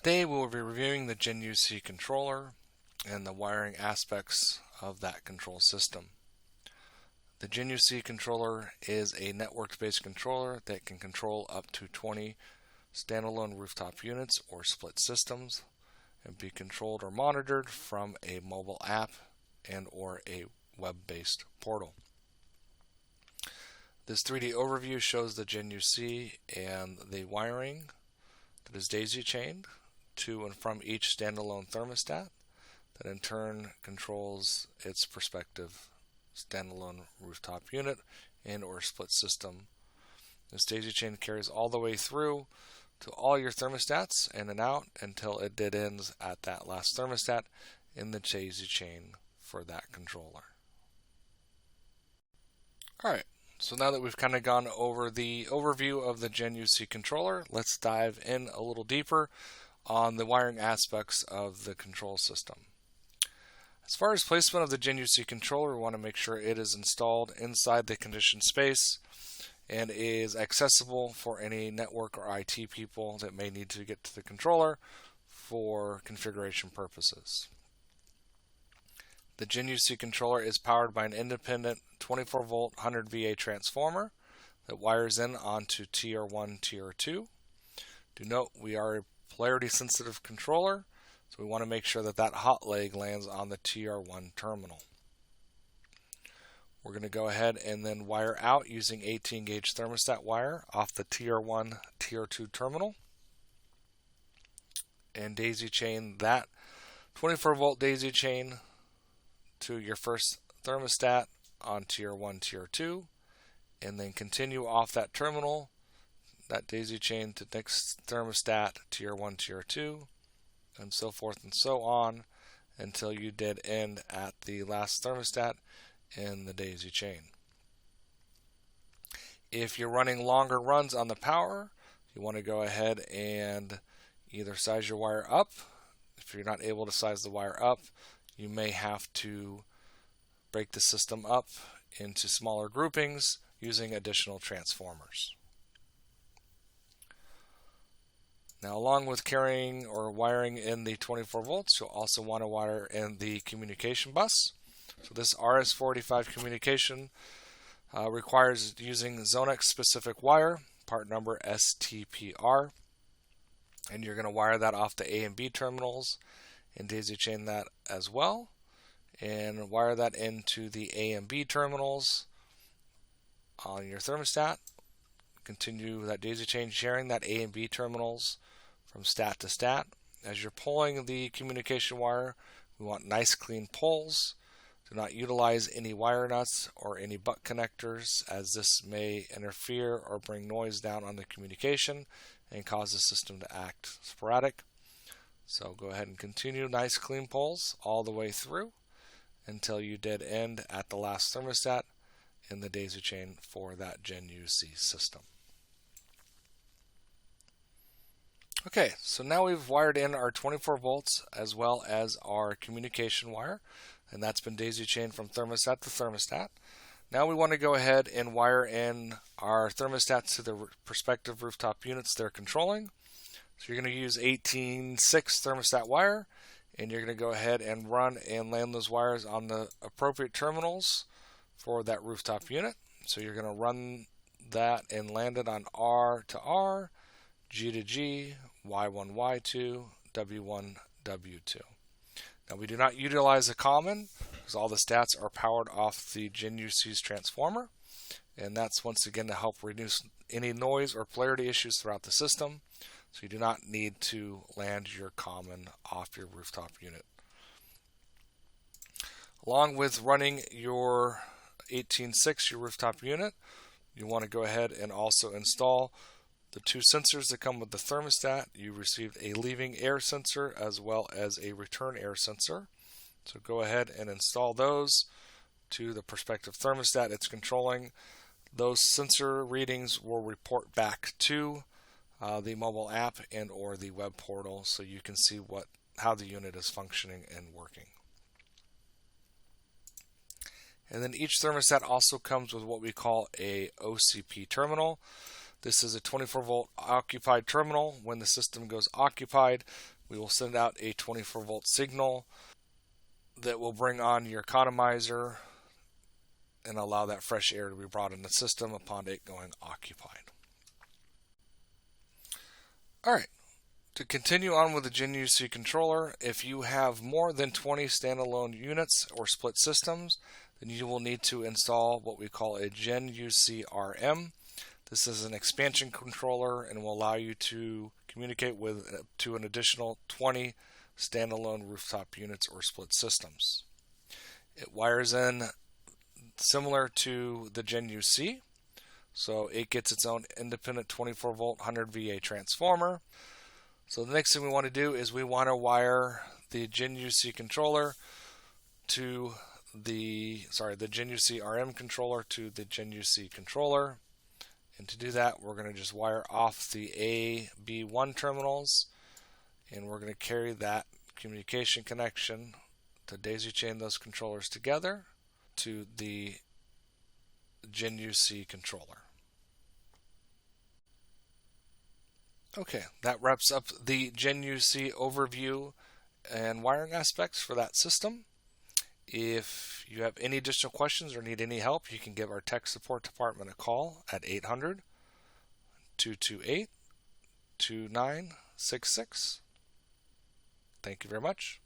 Today we'll be reviewing the GenUC controller and the wiring aspects of that control system. The GenUC controller is a network-based controller that can control up to 20 standalone rooftop units or split systems and be controlled or monitored from a mobile app and or a web-based portal. This 3D overview shows the GenUC and the wiring that is daisy-chained to and from each standalone thermostat that in turn controls its prospective standalone rooftop unit and or split system. This daisy chain carries all the way through to all your thermostats in and out until it dead ends at that last thermostat in the daisy chain for that controller. Alright, so now that we've kind of gone over the overview of the GenUC controller, let's dive in a little deeper on the wiring aspects of the control system. As far as placement of the GenUC controller, we want to make sure it is installed inside the conditioned space and is accessible for any network or IT people that may need to get to the controller for configuration purposes. The GenUC controller is powered by an independent 24 volt 100 VA transformer that wires in onto TR1, TR2. Do note we are a polarity sensitive controller, so we want to make sure that that hot leg lands on the TR1 terminal. We're going to go ahead and then wire out using 18 gauge thermostat wire off the TR1, TR2 terminal and daisy chain that 24 volt daisy chain to your first thermostat on TR1, TR2 and then continue off that terminal, that daisy chain to next thermostat TR1, TR2 and so forth and so on until you dead end at the last thermostat in the daisy chain. If you're running longer runs on the power, you want to go ahead and either size your wire up. If you're not able to size the wire up, you may have to break the system up into smaller groupings using additional transformers. Now, along with carrying or wiring in the 24 volts, you'll also want to wire in the communication bus. So this RS485 communication requires using Zonex specific wire, part number STPR, and you're going to wire that off the A and B terminals and daisy chain that as well, and wire that into the A and B terminals on your thermostat. Continue that daisy chain sharing that A and B terminals from stat to stat. As you're pulling the communication wire, we want nice clean pulls. Do not utilize any wire nuts or any butt connectors, as this may interfere or bring noise down on the communication and cause the system to act sporadic. So go ahead and continue nice clean pulls all the way through until you dead end at the last thermostat in the daisy chain for that GenUC system. Okay, so now we've wired in our 24 volts as well as our communication wire, and that's been daisy chained from thermostat to thermostat. Now we want to go ahead and wire in our thermostats to the prospective rooftop units they're controlling. So you're going to use 18.6 thermostat wire, and you're going to go ahead and run and land those wires on the appropriate terminals for that rooftop unit. So you're going to run that and land it on R to R, G to G, Y1, Y2, W1, W2. Now we do not utilize a common because all the stats are powered off the GenUC's transformer, and that's once again to help reduce any noise or polarity issues throughout the system. So you do not need to land your common off your rooftop unit. Along with running your 18.6, your rooftop unit, you want to go ahead and also install the two sensors that come with the thermostat. You received a leaving air sensor as well as a return air sensor. So go ahead and install those to the prospective thermostat it's controlling. Those sensor readings will report back to the mobile app and or the web portal so you can see how the unit is functioning and working. And then each thermostat also comes with what we call a OCP terminal. This is a 24 volt occupied terminal. When the system goes occupied, we will send out a 24 volt signal that will bring on your economizer and allow that fresh air to be brought in the system upon it going occupied. Alright, to continue on with the GenUC controller, if you have more than 20 standalone units or split systems, then you will need to install what we call a GenUC RM. This is an expansion controller and will allow you to communicate with up to an additional 20 standalone rooftop units or split systems. It wires in similar to the GenUC, so it gets its own independent 24 volt 100 VA transformer. So the next thing we want to do is we want to wire the GenUC controller to the GenUC RM controller to the GenUC controller. And to do that, we're going to just wire off the A, B1 terminals, and we're going to carry that communication connection to daisy chain those controllers together to the GenUC controller. Okay, that wraps up the GenUC overview and wiring aspects for that system. If you have any additional questions or need any help, you can give our tech support department a call at 800-228-2966. Thank you very much.